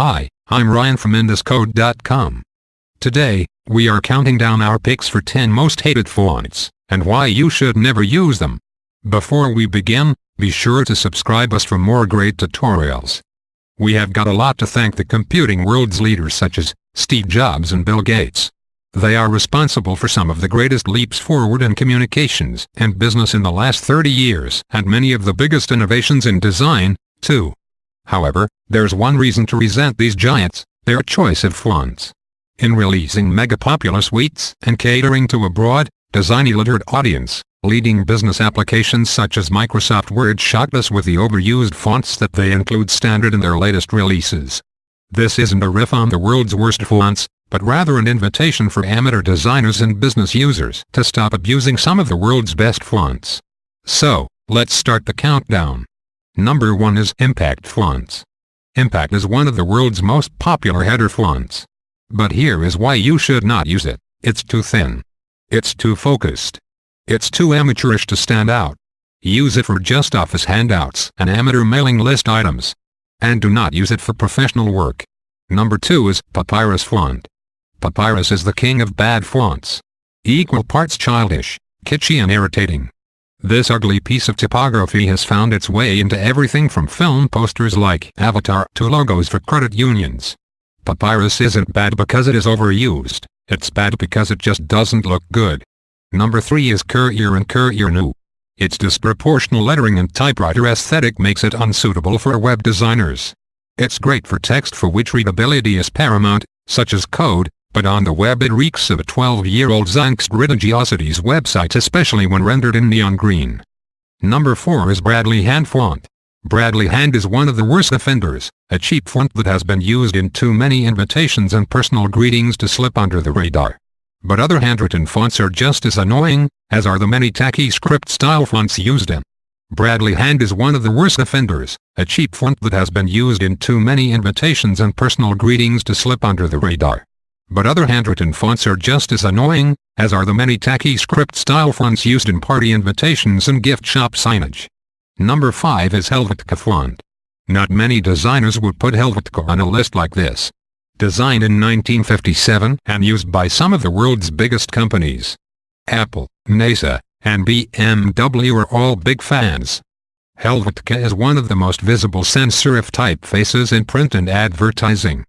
Hi, I'm Ryan from IndusCode.com. Today, we are counting down our picks for 10 most hated fonts, and why you should never use them. Before we begin, be sure to subscribe us for more great tutorials. We have got a lot to thank the computing world's leaders such as Steve Jobs and Bill Gates. They are responsible for some of the greatest leaps forward in communications and business in the last 30 years, and many of the biggest innovations in design, too. However, there's one reason to resent these giants: their choice of fonts. In releasing mega-popular suites and catering to a broad, design-illiterate audience, leading business applications such as Microsoft Word shocked us with the overused fonts that they include standard in their latest releases. This isn't a riff on the world's worst fonts, but rather an invitation for amateur designers and business users to stop abusing some of the world's best fonts. So, let's start the countdown. Number 1 is Impact fonts. Impact is one of the world's most popular header fonts. But here is why you should not use it: it's too thin. It's too focused. It's too amateurish to stand out. Use it for just office handouts and amateur mailing list items. And do not use it for professional work. Number 2 is Papyrus Font. Papyrus is the king of bad fonts. Equal parts childish, kitschy and irritating. This ugly piece of typography has found its way into everything from film posters like Avatar to logos for credit unions. Papyrus isn't bad because it is overused, it's bad because it just doesn't look good. Number 3 is Courier and Courier. Its disproportional lettering and typewriter aesthetic makes it unsuitable for web designers. It's great for text for which readability is paramount, such as code, but on the web it reeks of a 12-year-old angst religiosity's website, especially when rendered in neon green. Number 4 is Bradley Hand font. Bradley Hand is one of the worst offenders, a cheap font that has been used in too many invitations and personal greetings to slip under the radar. But other handwritten fonts are just as annoying, as are the many tacky script-style fonts used in. Bradley Hand is one of the worst offenders, a cheap font that has been used in too many invitations and personal greetings to slip under the radar. But other handwritten fonts are just as annoying, as are the many tacky script-style fonts used in party invitations and gift shop signage. Number 5 is Helvetica font. Not many designers would put Helvetica on a list like this. Designed in 1957 and used by some of the world's biggest companies. Apple, NASA, and BMW are all big fans. Helvetica is one of the most visible sans-serif typefaces in print and advertising.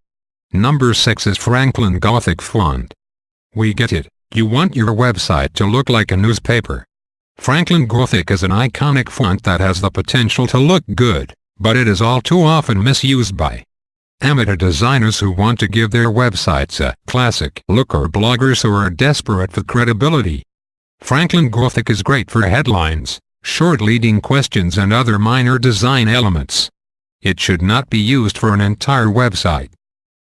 Number 6 is Franklin Gothic font. We get it, you want your website to look like a newspaper. Franklin Gothic is an iconic font that has the potential to look good, but it is all too often misused by amateur designers who want to give their websites a classic look, or bloggers who are desperate for credibility. Franklin Gothic is great for headlines, short leading questions and other minor design elements. It should not be used for an entire website.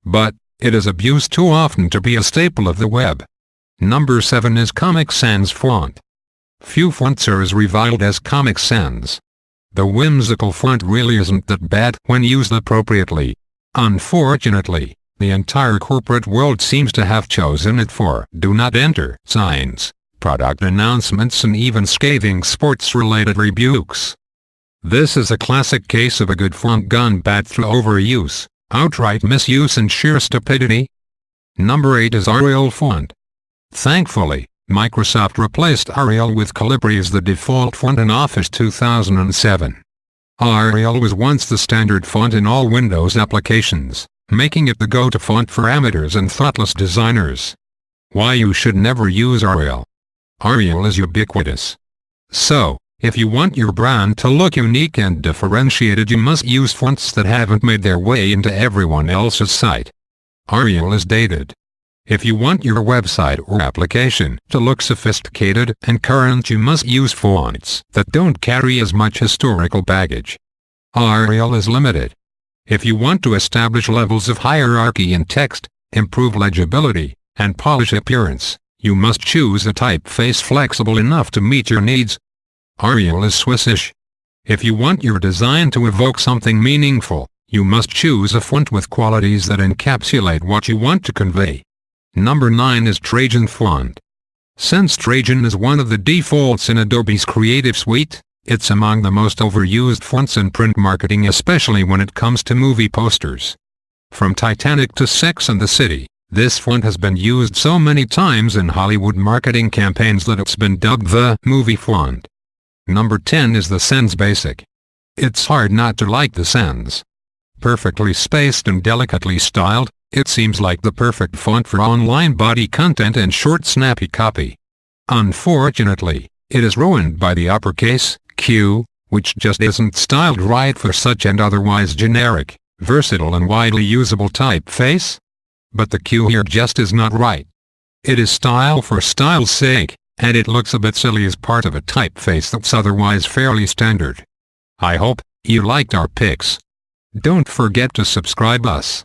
But it is abused too often to be a staple of the web. Number 7 is Comic Sans font. Few fonts are as reviled as Comic Sans. The whimsical font really isn't that bad when used appropriately. Unfortunately, the entire corporate world seems to have chosen it for do not enter signs, product announcements and even scathing sports-related rebukes. This is a classic case of a good font gone bad through overuse, outright misuse and sheer stupidity. Number 8 is Arial font. Thankfully, Microsoft replaced Arial with Calibri as the default font in Office 2007. Arial was once the standard font in all Windows applications, making it the go-to font for amateurs and thoughtless designers. Why you should never use Arial. Arial is ubiquitous. So, if you want your brand to look unique and differentiated, you must use fonts that haven't made their way into everyone else's site. Arial is dated. If you want your website or application to look sophisticated and current, you must use fonts that don't carry as much historical baggage. Arial is limited. If you want to establish levels of hierarchy in text, improve legibility, and polish appearance, you must choose a typeface flexible enough to meet your needs. Arial is Swissish. If you want your design to evoke something meaningful, you must choose a font with qualities that encapsulate what you want to convey. Number 9 is Trajan font. Since Trajan is one of the defaults in Adobe's Creative Suite, it's among the most overused fonts in print marketing, especially when it comes to movie posters. From Titanic to Sex and the City, this font has been used so many times in Hollywood marketing campaigns that it's been dubbed the movie font. Number 10 is the Sans Basic. It's hard not to like the Sans. Perfectly spaced and delicately styled, it seems like the perfect font for online body content and short snappy copy. Unfortunately, it is ruined by the uppercase Q, which just isn't styled right for such an otherwise generic, versatile and widely usable typeface. But the Q here just is not right. It is style for style's sake, and it looks a bit silly as part of a typeface that's otherwise fairly standard. I hope you liked our picks. Don't forget to subscribe us.